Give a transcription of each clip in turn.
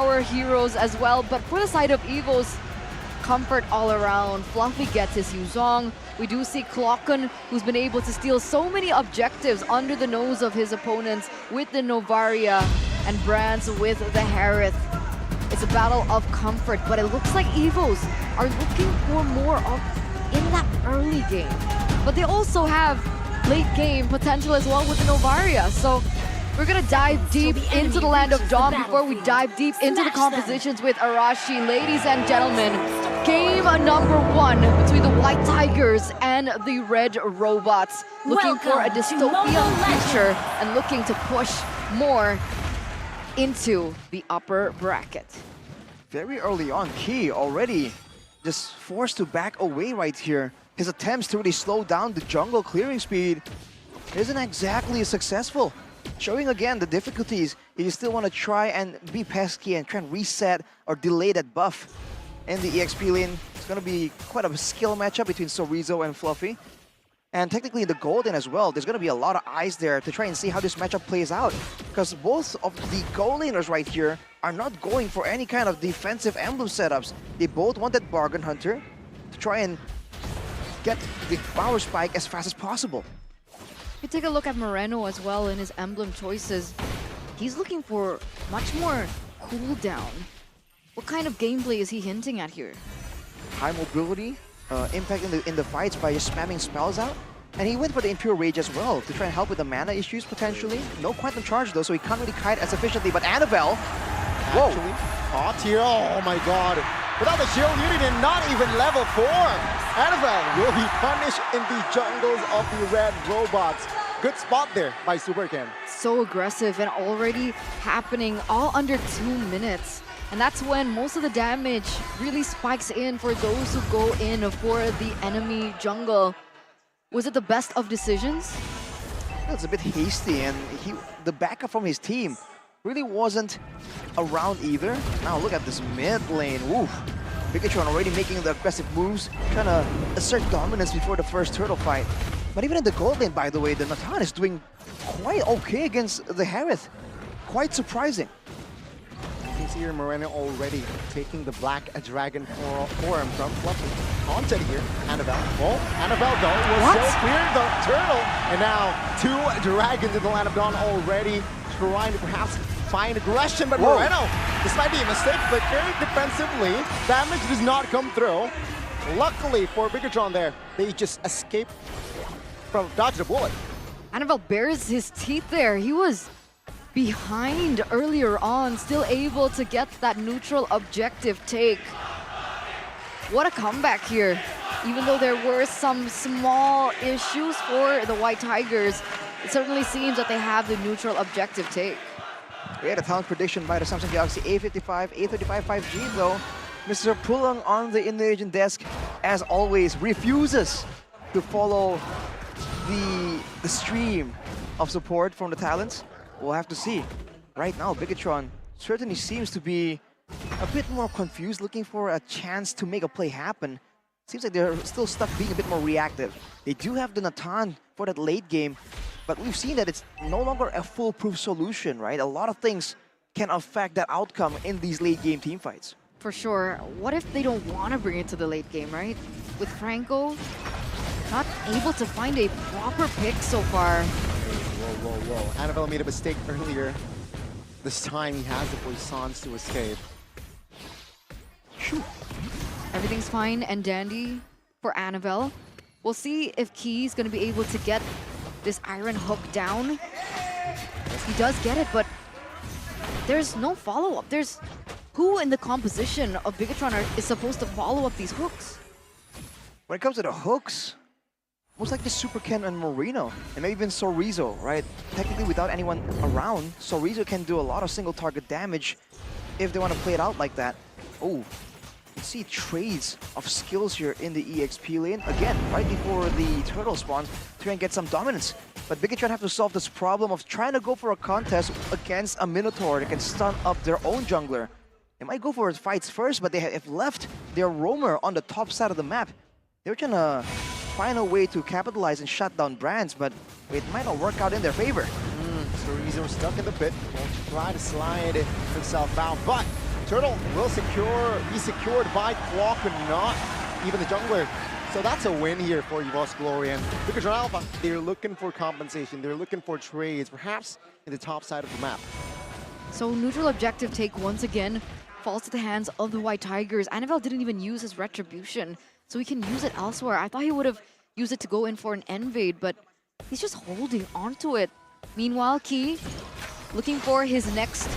our heroes as well. But for the side of Evos, comfort all around. Fluffy gets his Yuzong. We do see Klokken, who's been able to steal so many objectives under the nose of his opponents with the Novaria, and Brands with the Harith. It's a battle of comfort, but it looks like Evos are looking for more of in that early game. But they also have late game potential as well with the Novaria. So we're gonna dive deep into the Land of Dawn before we dive deep into the compositions with Arashi. Ladies and gentlemen, game number 1 between the White Tigers and the Red Robots. Looking for a dystopian future and looking to push more into the upper bracket. Very early on, Key already just forced to back away right here. His attempts to really slow down the jungle clearing speed isn't exactly successful. Showing again the difficulties if you still want to try and be pesky and try and reset or delay that buff. In the EXP lane, it's going to be quite a skill matchup between Sorizo and Fluffy. And technically in the Golden as well, there's going to be a lot of eyes there to try and see how this matchup plays out. Because both of the goal laners right here are not going for any kind of defensive emblem setups. They both want that Bargain Hunter to try and get the power spike as fast as possible. You take a look at Moreno as well in his emblem choices. He's looking for much more cooldown. What kind of gameplay is he hinting at here? High mobility, impact in the fights by just spamming spells out. And he went for the Impure Rage as well to try and help with the mana issues potentially. No Quantum Charge though, so he can't really kite as efficiently. But Annabelle, whoa! Actually, caught here. Oh my god. Without the shield unit and not even level 4. Annabelle will be punished in the jungles of the Red Robots. Good spot there by Superken. So aggressive and already happening all under 2 minutes. And that's when most of the damage really spikes in for those who go in for the enemy jungle. Was it the best of decisions? It's a bit hasty, and the backup from his team really wasn't around either. Now look at this mid lane. Oof. Pikachu already making the aggressive moves, trying to assert dominance before the first turtle fight. But even in the gold lane, by the way, the Natan is doing quite okay against the Harith. Quite surprising. You can see here Moreno already taking the Black Dragon form from Fluffy. Haunted here, Annabelle. Oh, Annabelle though was so clear the turtle. And now 2 dragons in the Land of Dawn already trying to perhaps find aggression, but whoa. Moreno, this might be a mistake, but very defensively, damage does not come through. Luckily for Bigatron there, they just escaped from dodge the bullet. Annabelle bares his teeth there. He was behind earlier on, still able to get that neutral objective take. What a comeback here. Even though there were some small issues for the White Tigers, it certainly seems that they have the neutral objective take. We had a talent prediction by the Samsung Galaxy A55, A35 5G though. Mr. Pulong on the Indonesian desk, as always, refuses to follow the stream of support from the talents. We'll have to see. Right now, Bigatron certainly seems to be a bit more confused, looking for a chance to make a play happen. Seems like they're still stuck being a bit more reactive. They do have the Natan for that late game, but we've seen that it's no longer a foolproof solution, right? A lot of things can affect that outcome in these late game team fights. For sure. What if they don't want to bring it to the late game, right? With Franco not able to find a proper pick so far. Whoa, whoa, whoa. Annabelle made a mistake earlier. This time he has the Poissons to escape. Shoot. Everything's fine and dandy for Annabelle. We'll see if Key's going to be able to get this Iron Hook down. He does get it, but there's no follow-up. There's who in the composition of Bigatron is supposed to follow up these hooks? When it comes to the hooks, most likely Super Ken and Moreno, and maybe even Sorizo, right? Technically, without anyone around, Sorizo can do a lot of single target damage if they want to play it out like that. Oh, you see trades of skills here in the EXP lane. Again, right before the turtle spawns, to try and get some dominance. But Bigatron have to solve this problem of trying to go for a contest against a Minotaur that can stun up their own jungler. They might go for fights first, but they have left their roamer on the top side of the map. They're trying to find a way to capitalize and shut down Brands, but it might not work out in their favor. Sorizo stuck in the pit. Won't try to slide himself out, but turtle will be secured by Clock, but not even the jungler. So that's a win here for Evos Glory. And Bigatron Alpha, they're looking for compensation. They're looking for trades, perhaps in the top side of the map. So neutral objective take once again falls to the hands of the White Tigers. Annabelle didn't even use his retribution, so he can use it elsewhere. I thought he would have used it to go in for an invade, but he's just holding onto it. Meanwhile, Key looking for his next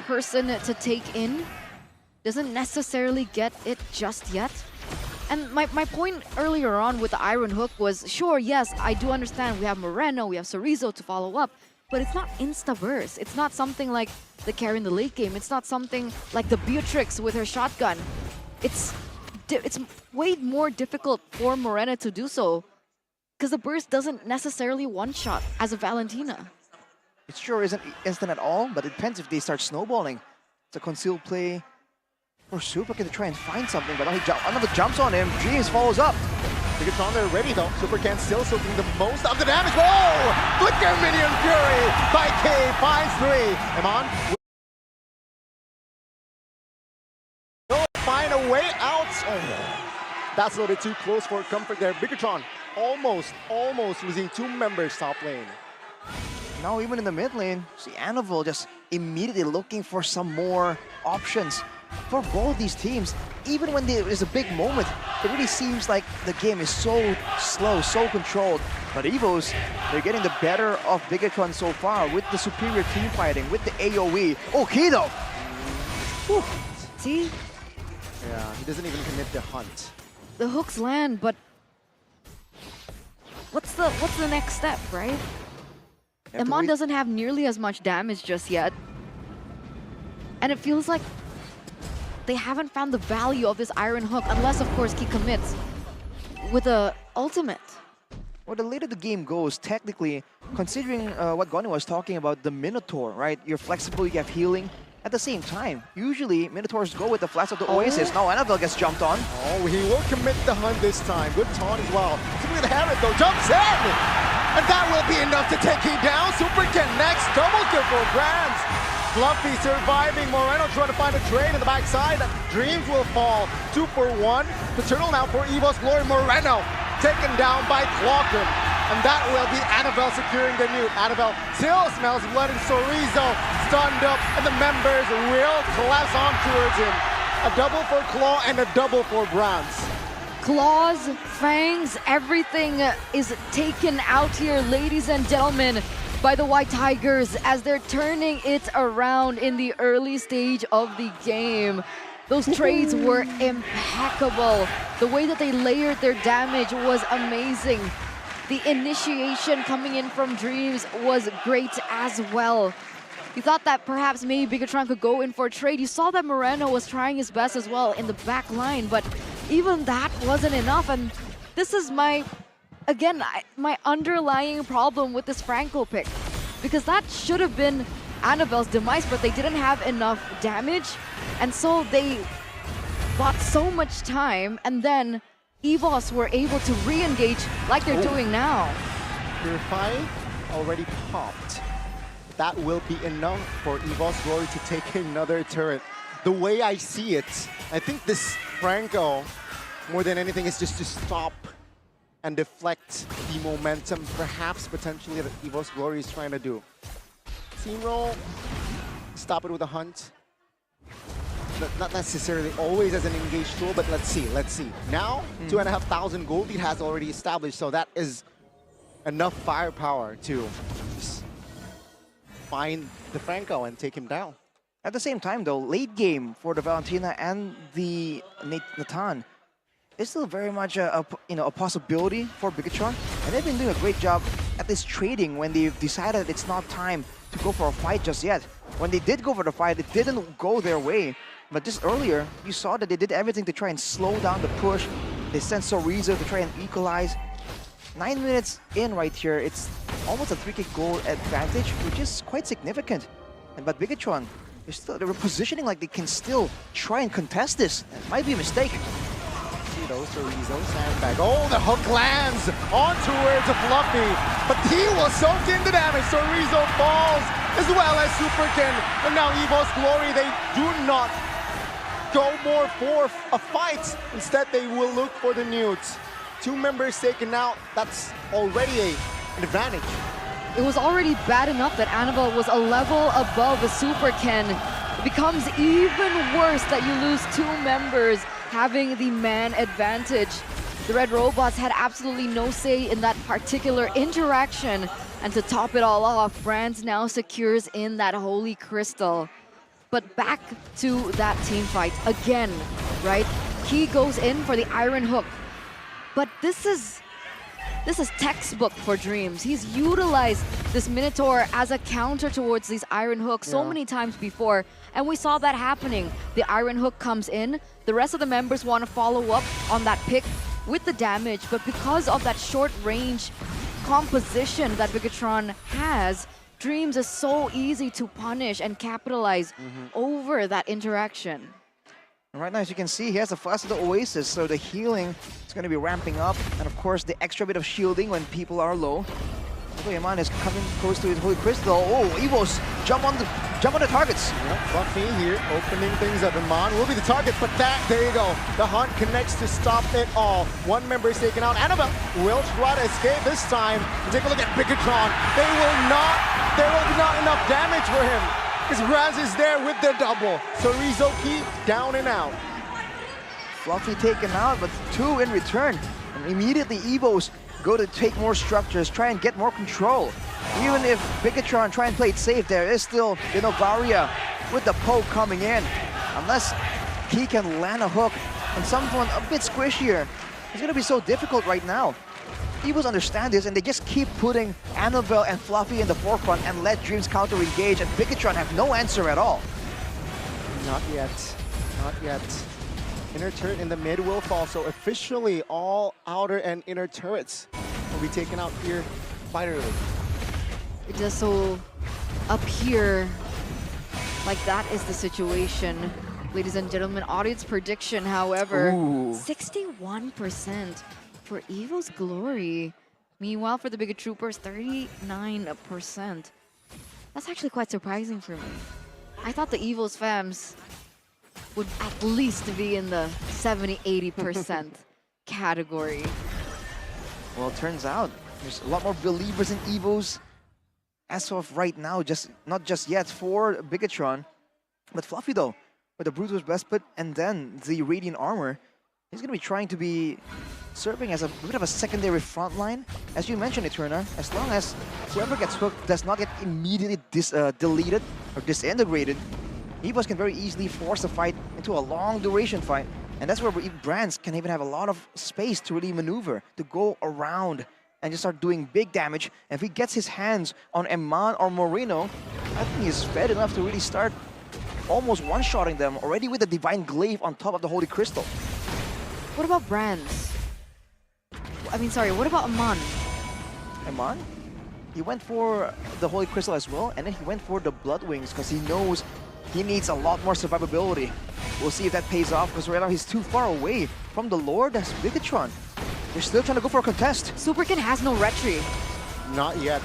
person to take in. Doesn't necessarily get it just yet. And my point earlier on with the Iron Hook was, sure, yes, I do understand we have Moreno, we have Chorizo to follow up, but it's not insta-burst. It's not something like the carry in the late game. It's not something like the Beatrix with her shotgun. It's way more difficult for Moreno to do so because the burst doesn't necessarily one-shot as a Valentina. It sure isn't instant at all, but it depends if they start snowballing. It's a concealed play for Super to try and find something, but another jumps on him. Dreams follows up. Bigatron, they're ready though. Super can still soaking the most of the damage. Whoa! Flicker Minion Fury by K finds 3. Iman will find a way out. Oh, that's a little bit too close for comfort there. Bigatron almost losing 2 members top lane. Now even in the mid lane, see Annabelle just immediately looking for some more options for both these teams. Even when there is a big moment, it really seems like the game is so slow, so controlled. But Evos, they're getting the better of Bigatron so far with the superior team fighting, with the AoE. Oh, Kido! Whew. See? Yeah, he doesn't even commit the hunt. The hooks land, but what's the next step, right? Iman doesn't have nearly as much damage just yet. And it feels like they haven't found the value of this Iron Hook, unless, of course, he commits with a ultimate. Well, the later the game goes, technically, considering what Goni was talking about, the Minotaur, right? You're flexible, you have healing. At the same time, usually Minotaurs go with the flash of the Oasis. Now Annabelle gets jumped on. Oh, he will commit the hunt this time. Good taunt as well. Super with Herod though, jumps in! And that will be enough to take him down. Super can next, double kill for Brands. Fluffy surviving. Moreno trying to find a trade in the backside. Dreams will fall. 2 for 1. The turtle now for Evos Glory. Moreno taken down by Clocken. And that will be Annabelle securing the nuke. Annabelle still smells blood, and Chorizo stunned up, and the members will collapse on towards him. A double for Claw and a double for Brands. Claws, fangs, everything is taken out here, ladies and gentlemen, by the White Tigers as they're turning it around in the early stage of the game. Those trades were impeccable. The way that they layered their damage was amazing. The initiation coming in from Dreams was great as well. You thought that perhaps maybe Bigatron could go in for a trade. You saw that Moreno was trying his best as well in the back line, but even that wasn't enough. And this is my underlying problem with this Franco pick. Because that should have been Annabelle's demise, but they didn't have enough damage. And so they bought so much time, and then Evos were able to re-engage like they're doing now. Purify already popped. That will be enough for Evos Glory to take another turret. The way I see it, I think this Franco, more than anything, is just to stop and deflect the momentum, perhaps potentially, that Evos Glory is trying to do. Steamroll, stop it with a hunt. Not necessarily always as an engaged tool, but let's see. Now, 2,500 gold lead has already established, so that is enough firepower to just find the Franco and take him down. At the same time, though, late game for the Valentina and the Nathan is still very much a possibility for Bigatron, and they've been doing a great job at this trading when they've decided it's not time to go for a fight just yet. When they did go for the fight, it didn't go their way. But just earlier, you saw that they did everything to try and slow down the push. They sent Chorizo to try and equalize. 9 minutes in right here, it's almost a 3k goal advantage, which is quite significant. But Bigatron, they're positioning like they can still try and contest this. It might be a mistake. see those. Chorizo, sandbag. Oh, the hook lands on towards Fluffy, but he will soak in the damage. Chorizo falls as well as Superkin. And now Evos Glory, they do not go more for a fight. Instead, they will look for the newts. 2 members taken out. That's already an advantage. It was already bad enough that Annabelle was a level above a Super Ken. It becomes even worse that you lose 2 members having the man advantage. The Red Robots had absolutely no say in that particular interaction. And to top it all off, Brands now secures in that Holy Crystal. But back to that team fight again, right? He goes in for the Iron Hook. But this is textbook for Dreams. He's utilized this Minotaur as a counter towards these Iron Hooks so many times before, and we saw that happening. The Iron Hook comes in, the rest of the members want to follow up on that pick with the damage, but because of that short range composition that Bigatron has, Dreams is so easy to punish and capitalize over that interaction. And right now, as you can see, he has the Fast of the Oasis, so the healing is going to be ramping up. And of course, the extra bit of shielding when people are low. Yaman is coming close to his Holy Crystal. Oh, Evos jump on the targets. Yep, Fluffy here opening things up. Iman will be the target, but there you go. The hunt connects to stop it all. 1 member is taken out. Annabelle will try to escape this time. Take a look at Bigatron. There will be not enough damage for him. Because Raz is there with the double. So Rizoki down and out. Fluffy taken out, but 2 in return. And immediately Evos go to take more structures, try and get more control. Even if Bigatron try and play it safe, there is still Dinovaria with the poke coming in. Unless he can land a hook on someone a bit squishier, it's going to be so difficult right now. Evos understand this, and they just keep putting Annabelle and Fluffy in the forefront and let Dreams counter-engage, and Bigatron have no answer at all. Not yet. Not yet. Inner turret in the mid will fall, so officially all outer and inner turrets will be taken out here quite early. It does so appear like that is the situation. Ladies and gentlemen, audience prediction, however, 61% for Evos Glory. Meanwhile, for the Bigot Troopers, 39%. That's actually quite surprising for me. I thought the Evos fams would at least be in the 70-80% category. Well, it turns out there's a lot more believers in Evos as of right now, not just yet for Bigatron. But Fluffy though, with the Brutus Breastplate and then the Radiant Armor, he's going to be trying to be serving as a bit of a secondary front line. As you mentioned, Eterna, as long as whoever gets hooked does not get immediately deleted or disintegrated, Evos can very easily force a fight into a long duration fight. And that's where Brands can even have a lot of space to really maneuver, to go around and just start doing big damage. And if he gets his hands on Eman or Moreno, I think he's fed enough to really start almost one-shotting them already with the Divine Glaive on top of the Holy Crystal. What about Brands? I mean, sorry, what about Aman? Eman? He went for the Holy Crystal as well, and then he went for the Blood Wings because he knows he needs a lot more survivability. We'll see if that pays off, because right now he's too far away from the Lord as Bigatron. They're still trying to go for a contest. Superkin has no retry. Not yet.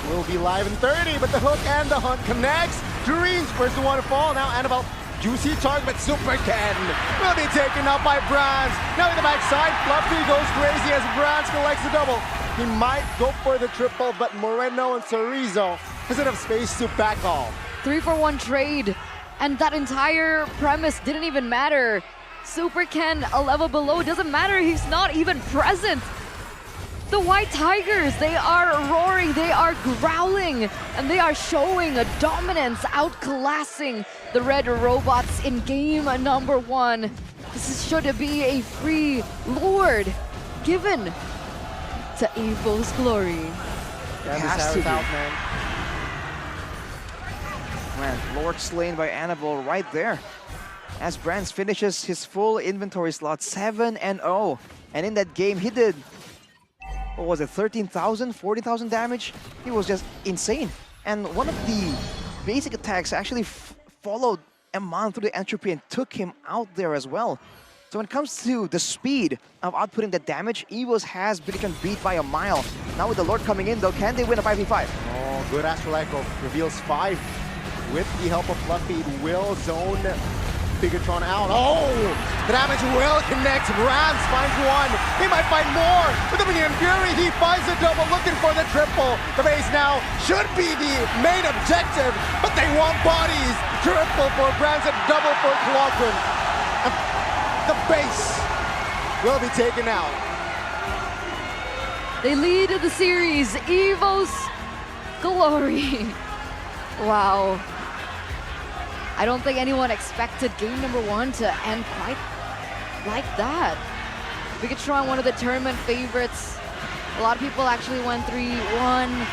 Will be live in 30, but the hook and the hunt connects. Dreams first to want to fall. Now Annabelle, juicy target, but Superkin will be taken up by Brands. Now in the backside, Fluffy goes crazy as Brands collects the double. He might go for the triple, but Moreno and Chorizo has enough space to back off. 3-for-1 trade, and that entire premise didn't even matter. Superkin a level below, doesn't matter, he's not even present. The White Tigers, they are roaring, they are growling, and they are showing a dominance, outclassing the Red Robots in game number 1. Should be a free Lord given to Evos Glory. Yeah, Has to be. out, man. Man, Lord slain by Annabelle right there. As Brands finishes his full inventory slot, 7-0. And in that game, he did, what was it, 13,000, 40,000 damage? He was just insane. And one of the basic attacks actually followed Eman through the entropy and took him out there as well. So when it comes to the speed of outputting the damage, Evos has been beat by a mile. Now with the Lord coming in though, can they win a 5v5? Oh, good Astral Echo reveals 5. With the help of Fluffy, it will zone Bigatron out. Oh! The damage will connect. Rams finds one. He might find more. With the Minion Fury, he finds a double, looking for the triple. The base now should be the main objective, but they want bodies. Triple for Branson, double for Clockman. The base will be taken out. They lead the series. Evos glory. Wow. I don't think anyone expected game number 1 to end quite like that. Bigatron, one of the tournament favorites. A lot of people actually went 3-1,